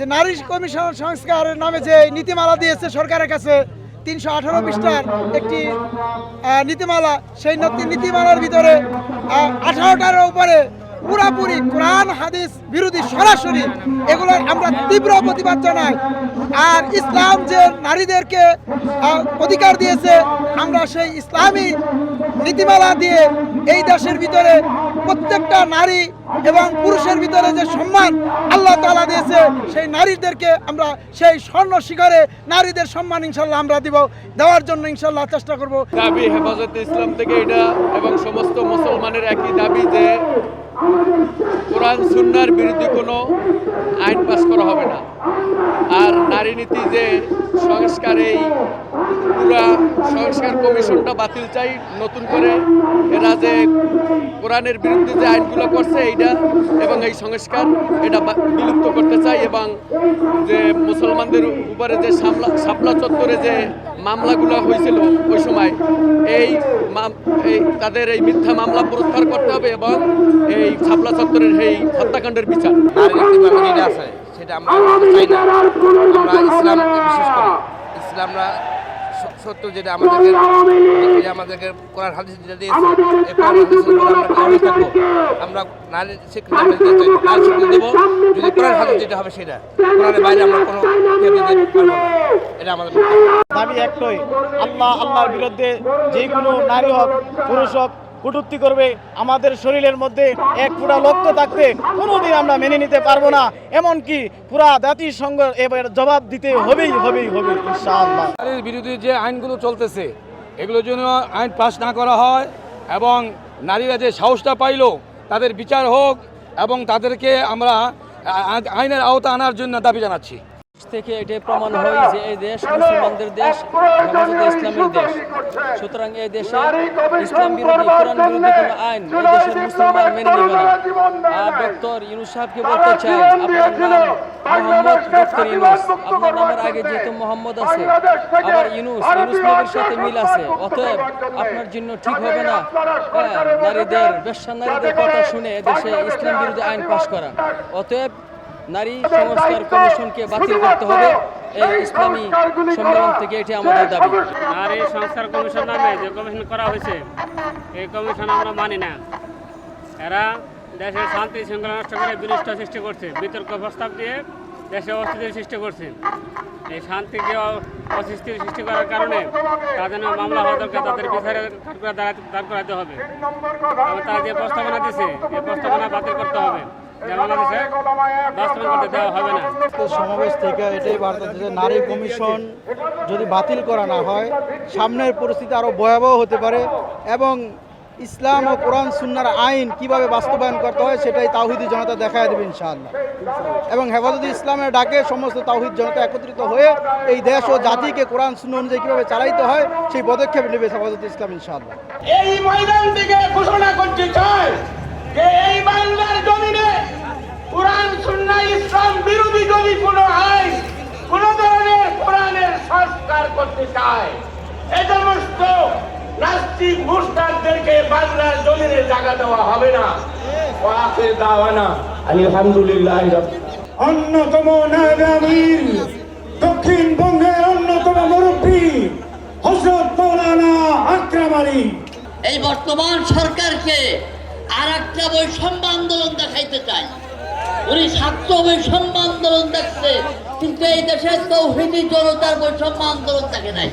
যে নারী কমিশন সংস্কারের নামে যে নীতিমালা দিয়েছে সরকারের কাছে ৩১৮ পৃষ্ঠার একটি নীতিমালা, সেই নীতিমালার ভিতরে 18টার উপরে পুরাপুরি কোরআন হাদিস বিরোধী সরাসরি, এগুলোর আমরা তীব্র প্রতিবাদ জানাই। আর ইসলাম যে নারীদেরকে অধিকার দিয়েছে, আমরা সেই ইসলামী নীতিমালা দিয়ে এই দেশের ভিতরে প্রত্যেকটা নারী এবং পুরুষের ভিতরে যে সম্মান আল্লাহ তাআলা দিয়েছে, সেই নারীদেরকে আমরা সেই স্বর্ণ শিখরে নারীদের সম্মান ইনশাল্লাহ আমরা দেওয়ার জন্য ইনশাল্লাহ চেষ্টা করব। দাবি হেফাজতে ইসলাম থেকে এটা এবং সমস্ত মুসলমানের একই দাবি যে কোরআন সুন্নাহর বিরুদ্ধে কোনো আইন পাস করা হবে না। আর নারী নীতি যে সংস্কার, এই পুরা সংস্কার কমিশনটা বাতিল চাই। নতুন করে এরা যে কোরআনের বিরুদ্ধে যে আইনগুলো করছে এইটা এবং এই সংস্কার এটা বিলুপ্ত করতে চাই। এবং যে মুসলমানদের উপরে যে শাপলা চত্বরে যে মামলাগুলো হয়েছিল ওই সময়, এই তাদের এই মিথ্যা মামলা প্রত্যাহার করতে হবে এবং এই শাপলা চত্বরের এই হত্যাকাণ্ডের বিচার। যেটা আছে সেটা আমরা চাই না। আমরা ইসলামকে বিশ্বাস করি। ইসলামরা সত্য যেটা আমাদেরকে কোরআন হাদিস যেটা দিয়েছে, এই কোরআন হাদিসের উপর আমরা কামে থাকবো। আমরা নারীর স্বীকৃতি দেবো যদি কোরআন হাদিস যেটা হবে সেটা, কোরআনের বাইরে আমরা কোনো দিতে পারবো না। এটা আমাদের দাবি একটাই, আল্লাহর বিরুদ্ধে যে কোনো নারী হোক পুরুষ হোক কটূক্তি করবে, আমাদের শরীরের মধ্যে এক পুরা রক্ত থাকতে কোনোদিন আমরা মেনে নিতে পারবো না। এমনকি পুরা জাতিসংঘ এবার জবাব দিতে হবেই ইনশাআল্লাহ। নারীর বিরুদ্ধে যে আইনগুলো চলতেছে এগুলোর জন্য আইন পাস না করা হয় এবং নারীরা যে সাহসটা পাইলো তাদের বিচার হোক এবং তাদেরকে আমরা আইনের আওতা আনার জন্য দাবি জানাচ্ছি। থেকে এটাই প্রমাণ হয় যে এই দেশ মুসলমানদের দেশ, হেফাজতে ইসলামের দেশ। সুতরাং এই দেশে ইসলাম বিরোধী, কোরআন বিরোধী কোনো আইন এই দেশের মুসলমান মেনে নেবে না। আর ডক্টর ইউনূস সাহেবকে বলতে চাই, আপনার নাম মোহাম্মদ ডক্টর ইউনূস, আপনার নামের আগে যেহেতু মোহাম্মদ আছে, আবার ইউনূস নবীর সাথে মিল আছে, অতএব আপনার জন্য ঠিক হবে না নারীদের, বেশ্যা নারীদের কথা শুনে এদেশে ইসলাম বিরোধী আইন পাশ করা। অতএব নারী সংস্কার কমিশনকে বাতিল করতে হবে। এই ইসলামী সম্মেলন থেকে এটি আমাদের দাবি। নারী সংস্কার কমিশন নামে যে কমিশন করা হয়েছে, এই কমিশন আমরা মানি না। এরা দেশের শান্তি শৃঙ্খলা নষ্ট করে বিনষ্ট সৃষ্টি করছে, বিতর্ক প্রস্তাব দিয়ে দেশে অস্থিতির সৃষ্টি করছে। এই শান্তিকে অস্থিতির সৃষ্টি করার কারণে তাদের মামলা হওয়া দরকার, তাদের বিচারে দাঁড় করাতে হবে। এবং তারা যে প্রস্তাবনা দিচ্ছে, এই প্রস্তাবনা বাতিল করতে হবে। সমাবেশ থেকে এটাই বার্তা যে নারী কমিশন যদি বাতিল করা না হয়, সামনের পরিস্থিতি আরও ভয়াবহ হতে পারে এবং ইসলাম ও কোরআন সুন্নাহর আইন কিভাবে বাস্তবায়ন করতে হয় সেটাই তাওহীদি জনতা দেখায় দেবে ইনশাআল্লাহ। এবং হেফাজতে ইসলামের ডাকে সমস্ত তাওহীদ জনতা একত্রিত হয়ে এই দেশ ও জাতিকে কোরআন সুন্নাহ অনুযায়ী কিভাবে চালাইতে হয় সেই পদক্ষেপ নেবে হেফাজতে ইসলাম ইনশাআল্লাহ। এই ময়দান থেকে ঘোষণা করতে চাই যে এই বাংলার জমিনে কোরআন সুন্নাহ ইসলাম বিরোধী যদি কোনো আইন, কোন ধরনের কোরআনের সংস্কার করতে চায়, এই সমস্ত নাস্তিক মুরতাদদেরকে বাংলার জমিনে জায়গা দেওয়া হবে না। ওয়াখির দাওয়ানা আলহামদুলিল্লাহ। অন্যতম নায়েবে আমির, দক্ষিণবঙ্গের অন্যতম মুরব্বী হযরত মাওলানা আকরাম আলী এই বর্তমান সরকারকে আর একটা বৈষম্য আন্দোলন দেখাইতে চাই। উনি ছাত্র বৈষম্য আন্দোলন দেখছে, কিন্তু এই দেশের তৌহিদি জনতার বৈষম্য আন্দোলন দেখে নাই।